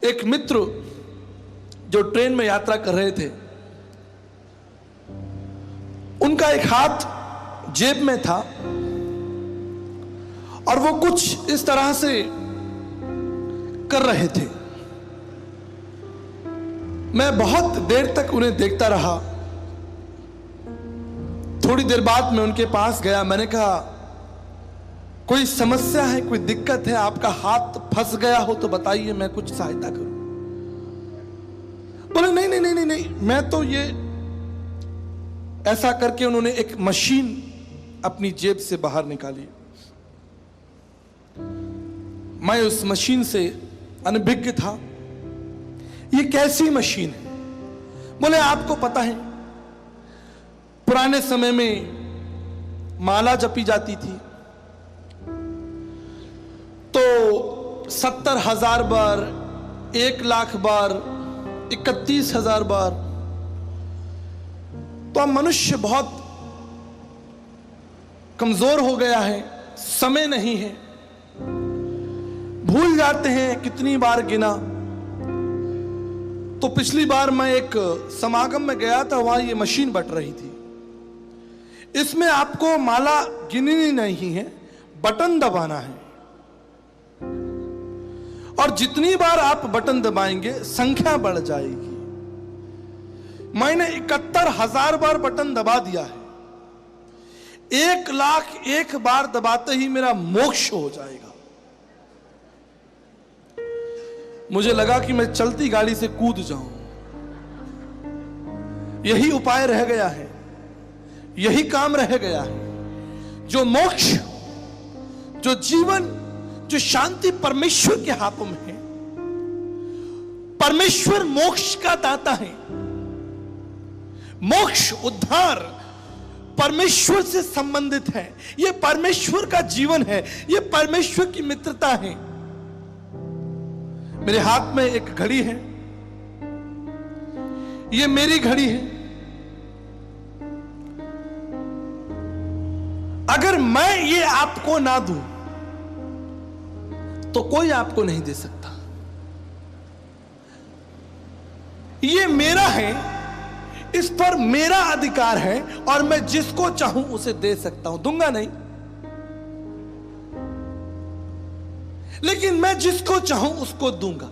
एक मित्र जो ट्रेन में यात्रा कर रहे थे, उनका एक हाथ जेब में था और वो कुछ इस तरह से कर रहे थे। मैं बहुत देर तक उन्हें देखता रहा। थोड़ी देर बाद मैं उनके पास गया। मैंने कहा, कोई समस्या है, कोई दिक्कत है, आपका हाथ फंस गया हो तो बताइए, मैं कुछ सहायता करूं। बोले नहीं नहीं नहीं नहीं नहीं, मैं तो ये ऐसा करके उन्होंने एक मशीन अपनी जेब से बाहर निकाली। मैं उस मशीन से अनभिज्ञ था। ये कैसी मशीन है? बोले आपको पता है, पुराने समय में माला जपी जाती थी तो 70,000 बार, 1,00,000 बार, 31,000 बार। तो अब मनुष्य बहुत कमजोर हो गया है, समय नहीं है, भूल जाते हैं कितनी बार गिना। तो पिछली बार मैं एक समागम में गया था, वहां ये मशीन बट रही थी। इसमें आपको माला गिननी नहीं है, बटन दबाना है और जितनी बार आप बटन दबाएंगे संख्या बढ़ जाएगी। मैंने 71,000 बार बटन दबा दिया है। 1,00,001 बार दबाते ही मेरा मोक्ष हो जाएगा। मुझे लगा कि मैं चलती गाड़ी से कूद जाऊं। यही उपाय रह गया है, यही काम रह गया है। जो मोक्ष, जो जीवन, जो शांति परमेश्वर के हाथों में है। परमेश्वर मोक्ष का दाता है। मोक्ष, उद्धार परमेश्वर से संबंधित है। यह परमेश्वर का जीवन है, यह परमेश्वर की मित्रता है। मेरे हाथ में एक घड़ी है, यह मेरी घड़ी है। अगर मैं ये आपको ना दूं तो कोई आपको नहीं दे सकता। ये मेरा है, इस पर मेरा अधिकार है और मैं जिसको चाहूं उसे दे सकता हूं। दूंगा नहीं, लेकिन मैं जिसको चाहूं उसको दूंगा।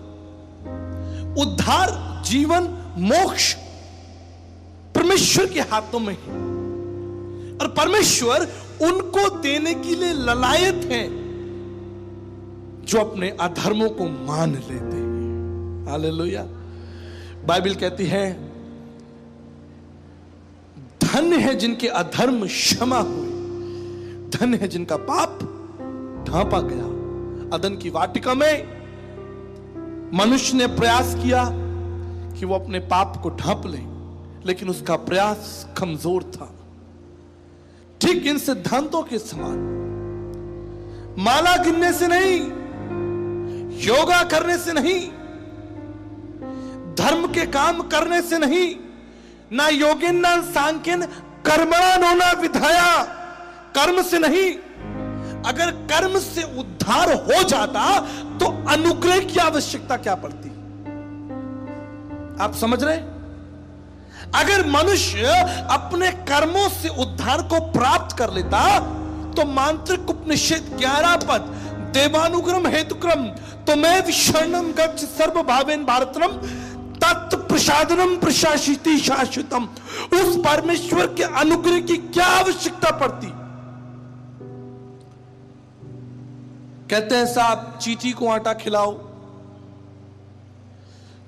उद्धार, जीवन, मोक्ष परमेश्वर के हाथों में है और परमेश्वर उनको देने के लिए ललायत है जो अपने अधर्मों को मान लेते हैं। हालेलुया। बाइबल कहती है, धन्य है जिनके अधर्म क्षमा हुए, धन्य है जिनका पाप ढांपा गया। अदन की वाटिका में मनुष्य ने प्रयास किया कि वो अपने पाप को ढांप ले, लेकिन उसका प्रयास कमजोर था। ठीक इन सिद्धांतों के समान माला गिनने से नहीं, योगा करने से नहीं, धर्म के काम करने से नहीं, ना योगिन ना सांख्यन कर्मणा नोना विधाया, कर्म से नहीं। अगर कर्म से उद्धार हो जाता तो अनुग्रह की आवश्यकता क्या पड़ती? आप समझ रहे? अगर मनुष्य अपने कर्मों से उद्धार को प्राप्त कर लेता तो मांत्रिक उपनिषद 11 पद, देवानुग्रम हेतुक्रम तो मैं विशरणम गच्छ सर्व भावेन भारतनम तत् प्रसादनम प्रशासिति शाश्वतम। उस परमेश्वर के अनुग्रह की क्या आवश्यकता पड़ती? कहते हैं साहब, चींटी को आटा खिलाओ,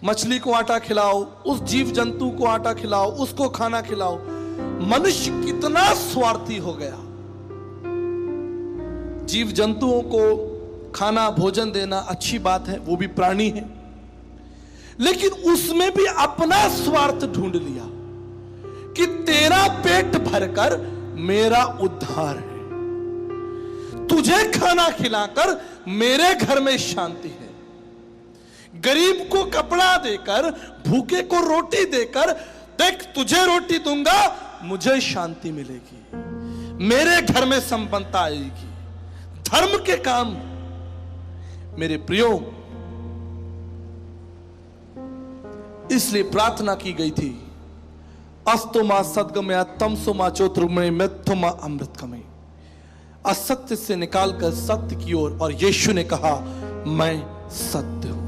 मछली को आटा खिलाओ, उस जीव जंतु को आटा खिलाओ, उसको खाना खिलाओ। मनुष्य कितना स्वार्थी हो गया। जीव जंतुओं को खाना, भोजन देना अच्छी बात है, वो भी प्राणी है, लेकिन उसमें भी अपना स्वार्थ ढूंढ लिया कि तेरा पेट भरकर मेरा उद्धार है, तुझे खाना खिलाकर मेरे घर में शांति है, गरीब को कपड़ा देकर, भूखे को रोटी देकर, देख तुझे रोटी दूंगा मुझे शांति मिलेगी, मेरे घर में संपन्नता आएगी। धर्म के काम मेरे प्रियो इसलिए प्रार्थना की गई थी, अस्तो मां सदगमया तमसो मां ज्योतिर्गमय मृत्यु मां अमृतगमय, असत्य से निकालकर सत्य की ओर। और यीशु ने कहा, मैं सत्य हूं।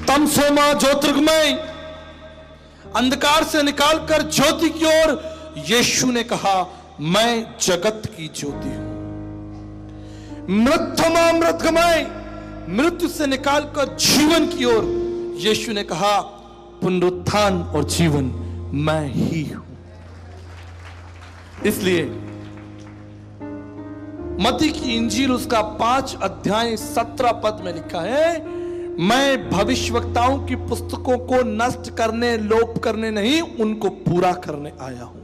तमसो मां ज्योतिर्गमय, अंधकार से निकालकर ज्योति की ओर। यीशु ने कहा, मैं जगत की ज्योति हूं। मृत्यु मां अमृतगमय, मृत्यु से निकालकर जीवन की ओर। यीशु ने कहा, पुनरुत्थान और जीवन मैं ही हूं। इसलिए मत्ती की इंजील उसका 5 अध्याय 17 पद में लिखा है, मैं भविष्यवक्ताओं की पुस्तकों को नष्ट करने, लोप करने नहीं, उनको पूरा करने आया हूं।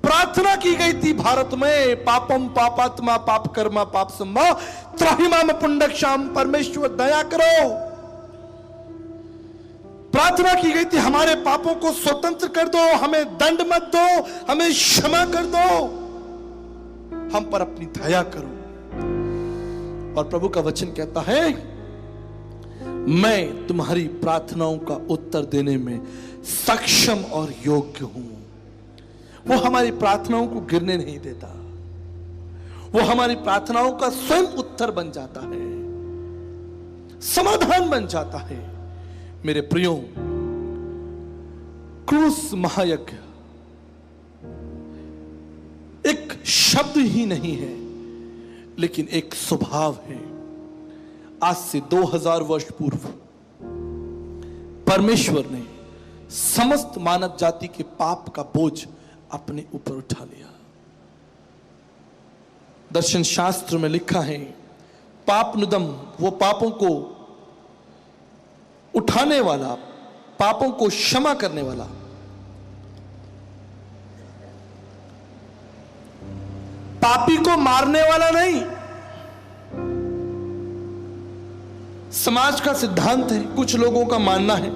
प्रार्थना की गई थी भारत में, पापम पापात्मा पाप कर्मा पाप संभा त्राहिमाम पुंडक्षाम, परमेश्वर दया करो। प्रार्थना की गई थी, हमारे पापों को स्वतंत्र कर दो, हमें दंड मत दो, हमें क्षमा कर दो, हम पर अपनी दया करो। और प्रभु का वचन कहता है, मैं तुम्हारी प्रार्थनाओं का उत्तर देने में सक्षम और योग्य हूं। वो हमारी प्रार्थनाओं को गिरने नहीं देता, वो हमारी प्रार्थनाओं का स्वयं उत्तर बन जाता है, समाधान बन जाता है। मेरे प्रियो, क्रूस महायज्ञ एक शब्द ही नहीं है, लेकिन एक स्वभाव है। आज से 2000 वर्ष पूर्व परमेश्वर ने समस्त मानव जाति के पाप का बोझ अपने ऊपर उठा लिया। दर्शन शास्त्र में लिखा है, पाप नुदम, वो पापों को उठाने वाला, पापों को क्षमा करने वाला। पापी को मारने वाला नहीं। समाज का सिद्धांत है, कुछ लोगों का मानना है,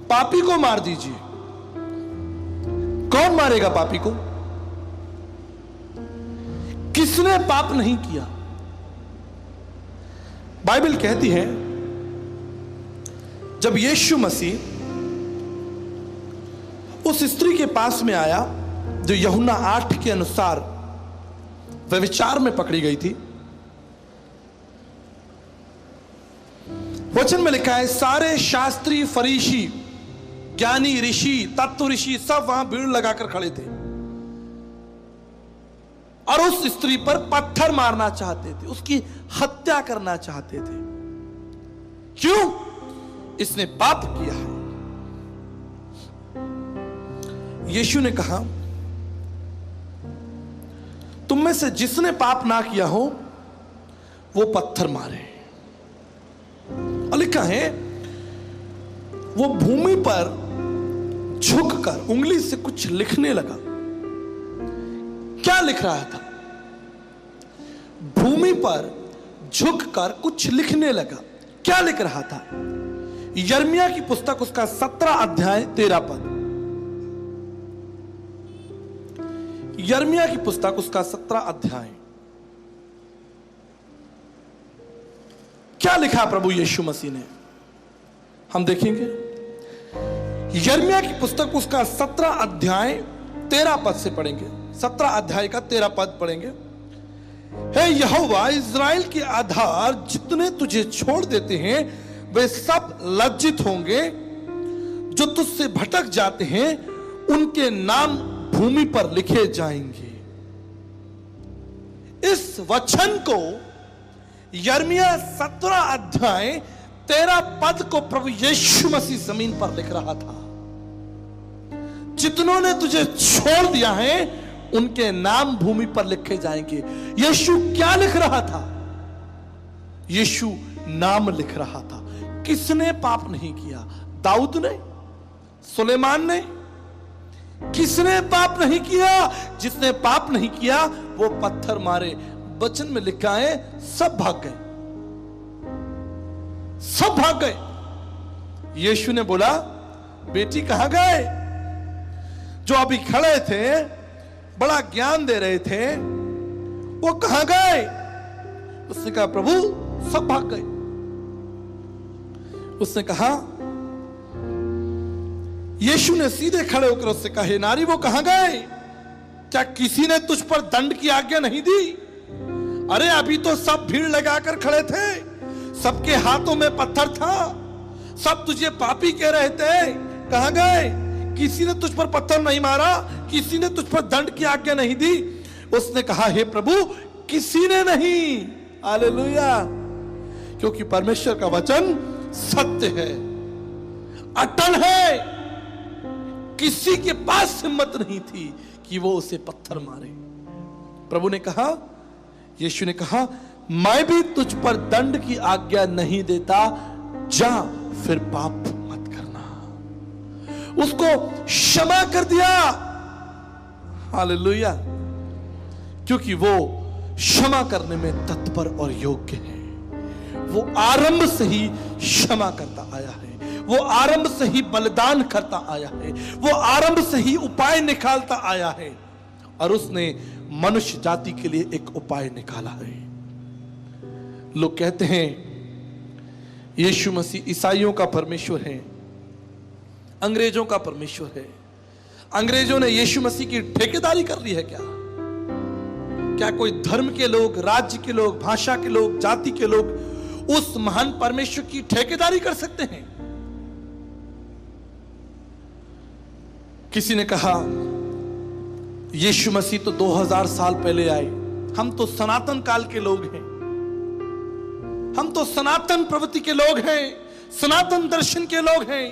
पापी को मार दीजिए। कौन मारेगा पापी को? किसने पाप नहीं किया? बाइबल कहती है, जब यीशु मसीह उस स्त्री के पास में आया जो यूहन्ना 8 के अनुसार व्यभिचार में पकड़ी गई थी, वचन में लिखा है, सारे शास्त्री, फरीसी, ज्ञानी, ऋषि, तत्व ऋषि सब वहां भीड़ लगाकर खड़े थे और उस स्त्री पर पत्थर मारना चाहते थे, उसकी हत्या करना चाहते थे। क्यों? इसने पाप किया है। यीशु ने कहा, तुम में से जिसने पाप ना किया हो वो पत्थर मारे। और लिखा है, वो भूमि पर झुककर उंगली से कुछ लिखने लगा। क्या लिख रहा था? भूमि पर झुककर कुछ लिखने लगा। क्या लिख रहा था? यिर्मयाह की पुस्तक उसका 17 अध्याय 13 पद। यिर्मयाह की पुस्तक उसका 17 अध्याय। क्या लिखा प्रभु यीशु मसीह ने? हम देखेंगे। यिर्मयाह की पुस्तक उसका 17 अध्याय 13 पद से पढ़ेंगे। 17 अध्याय का 13 पद पढ़ेंगे। हे यहोवा, इज़राइल के आधार जितने तुझे छोड़ देते हैं वे सब लज्जित होंगे। जो तुझसे भटक जाते हैं उनके नाम भूमि पर लिखे जाएंगे। इस वचन को यिर्मयाह 17 अध्याय 13 पद को प्रभु यीशु मसीह जमीन पर लिख रहा था। जितनों ने तुझे छोड़ दिया है उनके नाम भूमि पर लिखे जाएंगे। यीशु क्या लिख रहा था? यीशु नाम लिख रहा था। किसने पाप नहीं किया? दाऊद ने? सुलेमान ने? किसने पाप नहीं किया? जिसने पाप नहीं किया वो पत्थर मारे। वचन में लिखा है, सब भाग गए, सब भाग गए। यीशु ने बोला, बेटी कहां गए? जो अभी खड़े थे, बड़ा ज्ञान दे रहे थे, वो कहां गए? उसने कहा, प्रभु सब भाग गए। उसने कहा, यीशु ने सीधे खड़े होकर उससे कहा, हे नारी, वो कहां गए? क्या किसी ने तुझ पर दंड की आज्ञा नहीं दी? अरे अभी तो सब भीड़ लगाकर खड़े थे, सबके हाथों में पत्थर था, सब तुझे पापी कह रहे थे, कहां गए? किसी ने तुझ पर पत्थर नहीं मारा, किसी ने तुझ पर दंड की आज्ञा नहीं दी। उसने कहा, हे प्रभु, किसी ने नहीं। हालेलुया। क्योंकि परमेश्वर का वचन सत्य है, अटल है। किसी के पास हिम्मत नहीं थी कि वो उसे पत्थर मारे। प्रभु ने कहा, यीशु ने कहा, मैं भी तुझ पर दंड की आज्ञा नहीं देता, जा फिर पाप मत करना। उसको क्षमा कर दिया। हालेलुया। क्योंकि वो क्षमा करने में तत्पर और योग्य है। वो आरंभ से ही क्षमा करता आया है, वो आरंभ से ही बलिदान करता आया है, वो आरंभ से ही उपाय निकालता आया है, और उसने मनुष्य जाति के लिए एक उपाय निकाला है। लोग कहते हैं यीशु मसीह ईसाइयों का परमेश्वर है, अंग्रेजों का परमेश्वर है। अंग्रेजों ने यीशु मसीह की ठेकेदारी कर ली है क्या? क्या कोई धर्म के लोग, राज्य के लोग, भाषा के लोग, जाति के लोग उस महान परमेश्वर की ठेकेदारी कर सकते हैं? किसी ने कहा, यीशु मसीह तो 2000 साल पहले आए, हम तो सनातन काल के लोग हैं, हम तो सनातन प्रवृत्ति के लोग हैं, सनातन दर्शन के लोग हैं।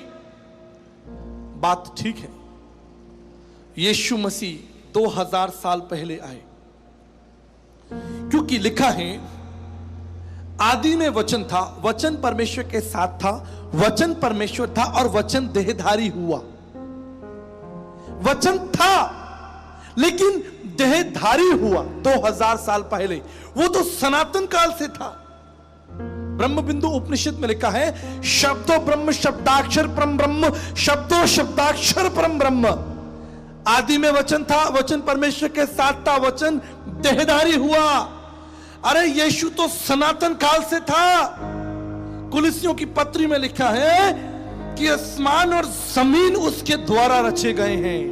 बात ठीक है, यीशु मसीह 2000 साल पहले आए, क्योंकि लिखा है, आदि में वचन था, वचन परमेश्वर के साथ था, वचन परमेश्वर था और वचन देहधारी हुआ। वचन था लेकिन देहधारी हुआ 2000 साल पहले। वो तो सनातन काल से था। ब्रह्म बिंदु उपनिषद में लिखा है, शब्दो ब्रह्म शब्दाक्षर परम ब्रह्म, शब्दो शब्दाक्षर परम ब्रह्म। आदि में वचन था, वचन परमेश्वर के साथ था, वचन देहधारी हुआ। अरे यीशु तो सनातन काल से था। कुलिसियों की पत्री में लिखा है कि आसमान और जमीन उसके द्वारा रचे गए हैं।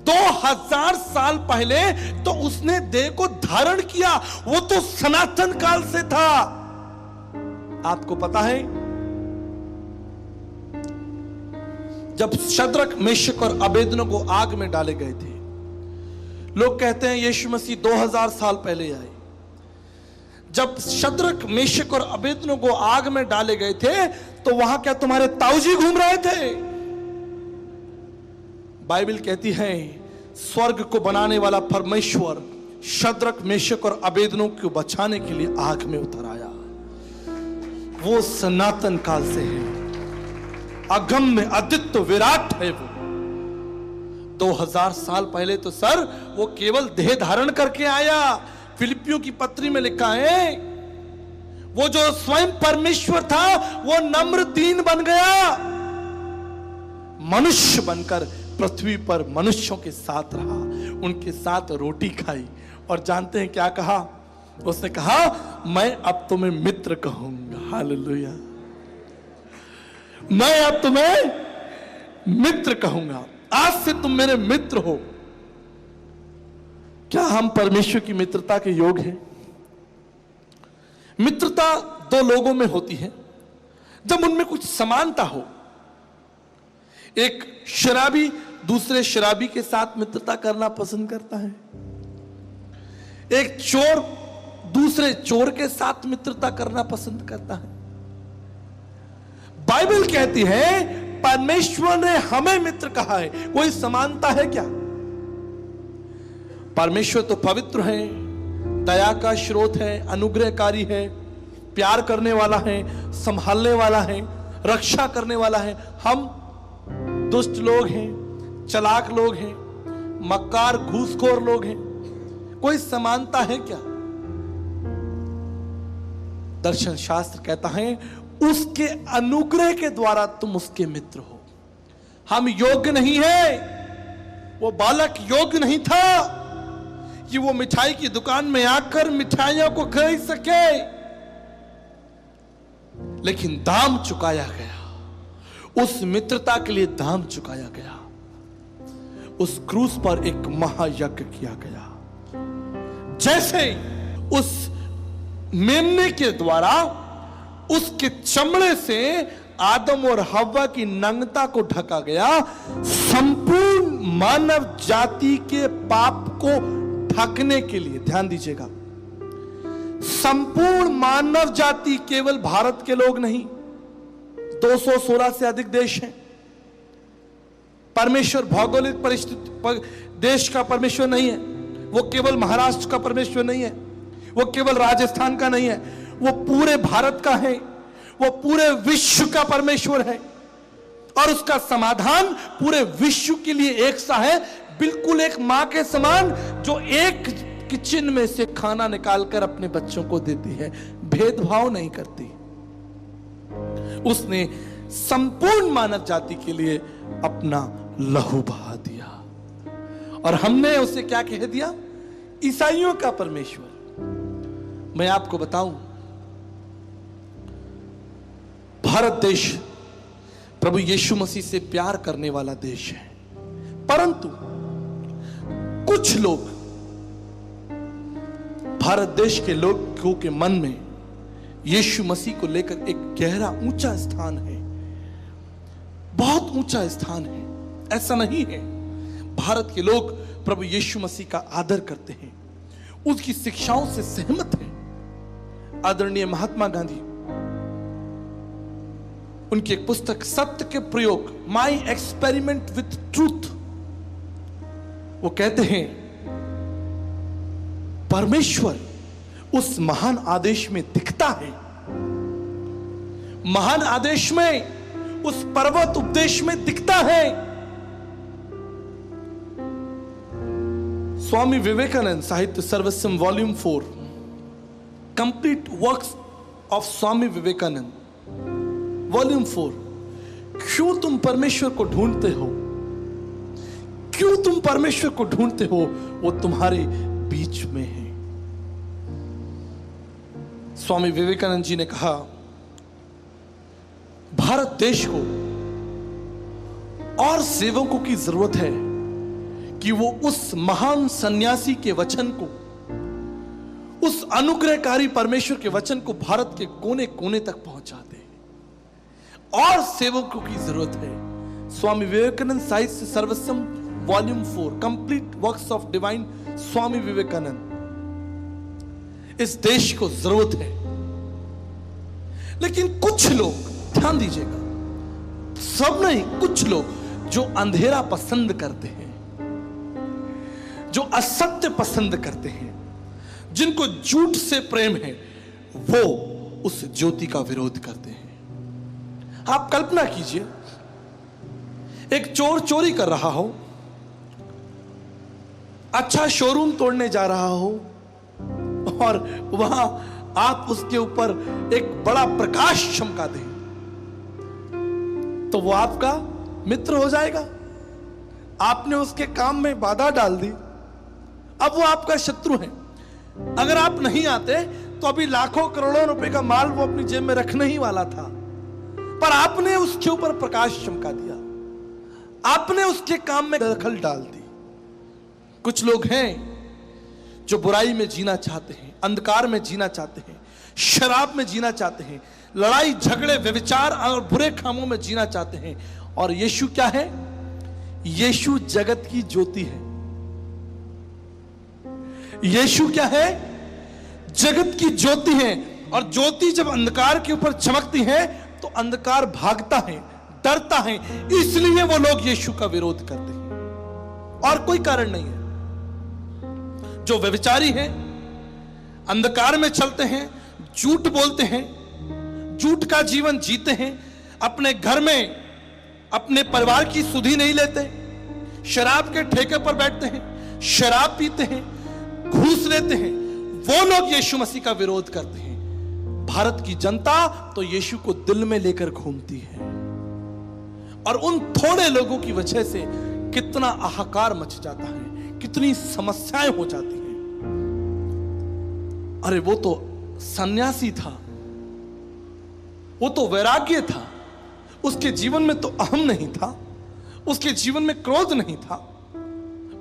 2000 साल पहले तो उसने देह को धारण किया, वो तो सनातन काल से था। आपको पता है, जब शद्रक, मेशक और अबेदनगो को आग में डाले गए थे, लोग कहते हैं यीशु मसीह 2000 साल पहले आए। जब शद्रक, मेशक और अबेदनगो को आग में डाले गए थे, तो वहां क्या तुम्हारे ताऊजी घूम रहे थे? बाइबल कहती है, स्वर्ग को बनाने वाला परमेश्वर शद्रक, मेशक और अबेदनगो को बचाने के लिए आग में उतर आया। वो सनातन काल से है, अगम्य, अद्वितीय, विराट है वो। 2000 साल पहले तो सर वो केवल देह धारण करके आया। फिलिपियों की पत्री में लिखा है, वो जो स्वयं परमेश्वर था वो नम्र दीन बन गया, मनुष्य बनकर पृथ्वी पर मनुष्यों के साथ रहा, उनके साथ रोटी खाई। और जानते हैं क्या कहा? उसने कहा, मैं अब तुम्हें मित्र कहूंगा। हालेलुया। मैं अब तुम्हें मित्र कहूंगा, आज से तुम मेरे मित्र हो। क्या हम परमेश्वर की मित्रता के योग्य हैं? मित्रता दो लोगों में होती है जब उनमें कुछ समानता हो। एक शराबी दूसरे शराबी के साथ मित्रता करना पसंद करता है, एक चोर दूसरे चोर के साथ मित्रता करना पसंद करता है। बाइबल कहती है, परमेश्वर ने हमें मित्र कहा है। कोई समानता है क्या? परमेश्वर तो पवित्र है, दया का स्रोत है, अनुग्रहकारी है, प्यार करने वाला है, संभालने वाला है, रक्षा करने वाला है। हम दुष्ट लोग हैं, चालाक लोग हैं, मक्कार घूसखोर लोग हैं। कोई समानता है क्या? दर्शन शास्त्र कहता है, उसके अनुग्रह के द्वारा तुम उसके मित्र हो। हम योग्य नहीं है। वो बालक योग्य नहीं था कि वो मिठाई की दुकान में आकर मिठाइयों को खरीद सके, लेकिन दाम चुकाया गया। उस मित्रता के लिए दाम चुकाया गया। उस क्रूस पर एक महायज्ञ किया गया। जैसे उस मेमने के द्वारा उसके चमड़े से आदम और हव्वा की नग्नता को ढका गया, संपूर्ण मानव जाति के पाप को ढकने के लिए, ध्यान दीजिएगा, संपूर्ण मानव जाति, केवल भारत के लोग नहीं, 216 से अधिक देश हैं। परमेश्वर भौगोलिक परिस्थिति देश का परमेश्वर नहीं है, वो केवल महाराष्ट्र का परमेश्वर नहीं है, वो केवल राजस्थान का नहीं है, वो पूरे भारत का है, वो पूरे विश्व का परमेश्वर है। और उसका समाधान पूरे विश्व के लिए एक सा है, बिल्कुल एक मां के समान, जो एक किचन में से खाना निकालकर अपने बच्चों को देती है, भेदभाव नहीं करती। उसने संपूर्ण मानव जाति के लिए अपना लहू बहा दिया। और हमने उसे क्या कह दिया? ईसाइयों का परमेश्वर। मैं आपको बताऊं, भारत देश प्रभु यीशु मसीह से प्यार करने वाला देश है, परंतु कुछ लोग, भारत देश के लोगों के मन में यीशु मसीह को लेकर एक गहरा ऊंचा स्थान है, बहुत ऊंचा स्थान है। ऐसा नहीं है। भारत के लोग प्रभु यीशु मसीह का आदर करते हैं, उसकी शिक्षाओं से सहमत हैं। आदरणीय महात्मा गांधी, उनकी एक पुस्तक सत्य के प्रयोग, माई एक्सपेरिमेंट विथ ट्रूथ, वो कहते हैं परमेश्वर उस महान आदेश में दिखता है, महान आदेश में, उस पर्वत उपदेश में दिखता है। Swami Vivekananda Sahitya Sarvaswam volume 4, complete works of Swami Vivekananda volume 4। क्यों तुम परमेश्वर को ढूंढते हो? क्यों तुम परमेश्वर को ढूंढते हो? वो तुम्हारे बीच में है। स्वामी विवेकानंद जी ने कहा, भारत देश को और सेवकों की जरूरत है कि वो उस महान सन्यासी के वचन को, उस अनुग्रहकारी परमेश्वर के वचन को भारत के कोने कोने तक पहुंचा दे। और सेवकों की जरूरत है। Swami Vivekananda Sahitya Sarvaswam volume 4, complete works of divine Swami Vivekananda. इस देश को जरूरत है। लेकिन कुछ लोग, ध्यान दीजिएगा, सब नहीं, कुछ लोग जो अंधेरा पसंद करते हैं, जो असत्य पसंद करते हैं, जिनको झूठ से प्रेम है, वो उस ज्योति का विरोध करते हैं। आप कल्पना कीजिए, एक चोर चोरी कर रहा हो, अच्छा शोरूम तोड़ने जा रहा हो, और वहां आप उसके ऊपर एक बड़ा प्रकाश चमका दें, तो वो आपका मित्र हो जाएगा। आपने उसके काम में बाधा डाल दी, अब वो आपका शत्रु है। अगर आप नहीं आते तो अभी लाखों करोड़ों रुपए का माल वो अपनी जेब में रखने ही वाला था, पर आपने उसके ऊपर प्रकाश चमका दिया, आपने उसके काम में दखल डाल दी। कुछ लोग हैं जो बुराई में जीना चाहते हैं, अंधकार में जीना चाहते हैं, शराब में जीना चाहते हैं, लड़ाई झगड़े व्यभिचार और बुरे कामों में जीना चाहते हैं। और यीशु क्या है? यीशु जगत की ज्योति है। यीशु क्या है? जगत की ज्योति है। और ज्योति जब अंधकार के ऊपर चमकती है तो अंधकार भागता है, डरता है। इसलिए वो लोग यीशु का विरोध करते हैं, और कोई कारण नहीं है। जो व्यभिचारी हैं, अंधकार में चलते हैं, झूठ बोलते हैं, झूठ का जीवन जीते हैं, अपने घर में अपने परिवार की सुधि नहीं लेते, शराब के ठेके पर बैठते हैं, शराब पीते हैं, घूस लेते हैं, वो लोग यीशु मसीह का विरोध करते हैं। भारत की जनता तो यीशु को दिल में लेकर घूमती है, और उन थोड़े लोगों की वजह से कितना हाहाकार मच जाता है, कितनी समस्याएं हो जाती हैं। अरे वो तो सन्यासी था, वो तो वैराग्य था, उसके जीवन में तो अहम नहीं था, उसके जीवन में क्रोध नहीं था।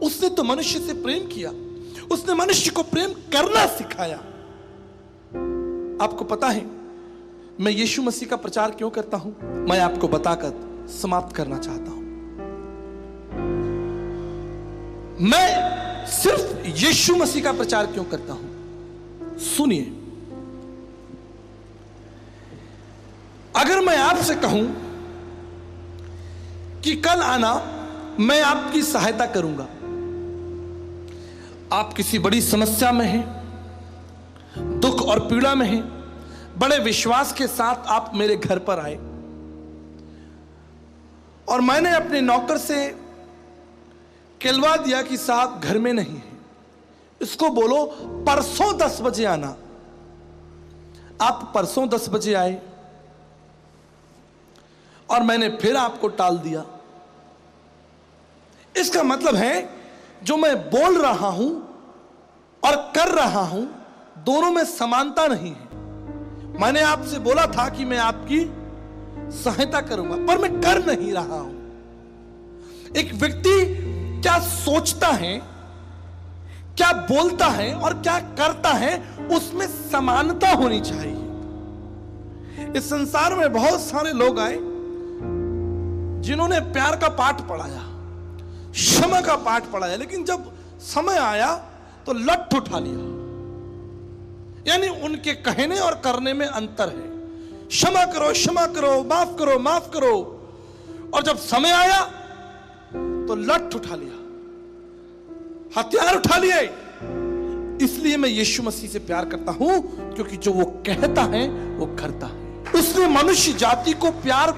उसने तो मनुष्य से प्रेम किया, उसने मनुष्य को प्रेम करना सिखाया। आपको पता है मैं यीशु मसीह का प्रचार क्यों करता हूं? मैं आपको बताकर समाप्त करना चाहता हूं। मैं सिर्फ यीशु मसीह का प्रचार क्यों करता हूं? सुनिए, अगर मैं आपसे कहूं कि कल आना, मैं आपकी सहायता करूंगा, आप किसी बड़ी समस्या में हैं, दुख और पीड़ा में हैं, बड़े विश्वास के साथ आप मेरे घर पर आए और मैंने अपने नौकर से कहलवा दिया कि साहब घर में नहीं है, इसको बोलो परसों 10 बजे आना। आप परसों 10 बजे आए और मैंने फिर आपको टाल दिया। इसका मतलब है जो मैं बोल रहा हूं और कर रहा हूं दोनों में समानता नहीं है। मैंने आपसे बोला था कि मैं आपकी सहायता करूंगा, पर मैं कर नहीं रहा हूं। एक व्यक्ति क्या सोचता है, क्या बोलता है और क्या करता है, उसमें समानता होनी चाहिए। इस संसार में बहुत सारे लोग आए जिन्होंने प्यार का पाठ पढ़ाया, क्षमा का पाठ पढ़ाया, लेकिन जब समय आया तो लठ उठा लिया। यानी उनके कहने और करने में अंतर है। क्षमा करो, क्षमा करो, माफ करो, माफ करो, और जब समय आया तो लठ उठा लिया, हथियार उठा लिए। इसलिए मैं यीशु मसीह से प्यार करता हूं, क्योंकि जो वो कहता है वो करता है। उसने मनुष्य जाति को प्यार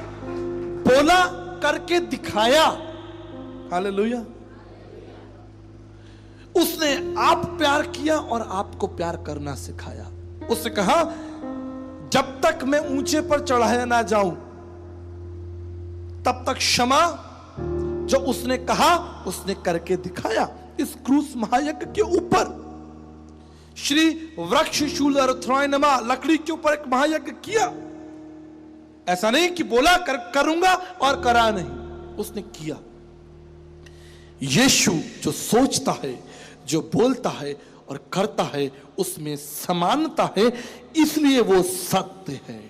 बोला, करके दिखाया। हालेलुया। उसने आप प्यार किया और आपको प्यार करना सिखाया। उसने कहा जब तक मैं ऊंचे पर चढ़ाया ना जाऊं तब तक क्षमा। जो उसने कहा उसने करके दिखाया। इस क्रूस महायज्ञ के ऊपर श्री वृक्ष शूल अरथ्रायनमा लकड़ी के ऊपर एक महायज्ञ किया। ऐसा नहीं कि बोला करूंगा और करा नहीं, उसने किया। यीशु जो सोचता है, जो बोलता है और करता है, उसमें समानता है, इसलिए वो सत्य है।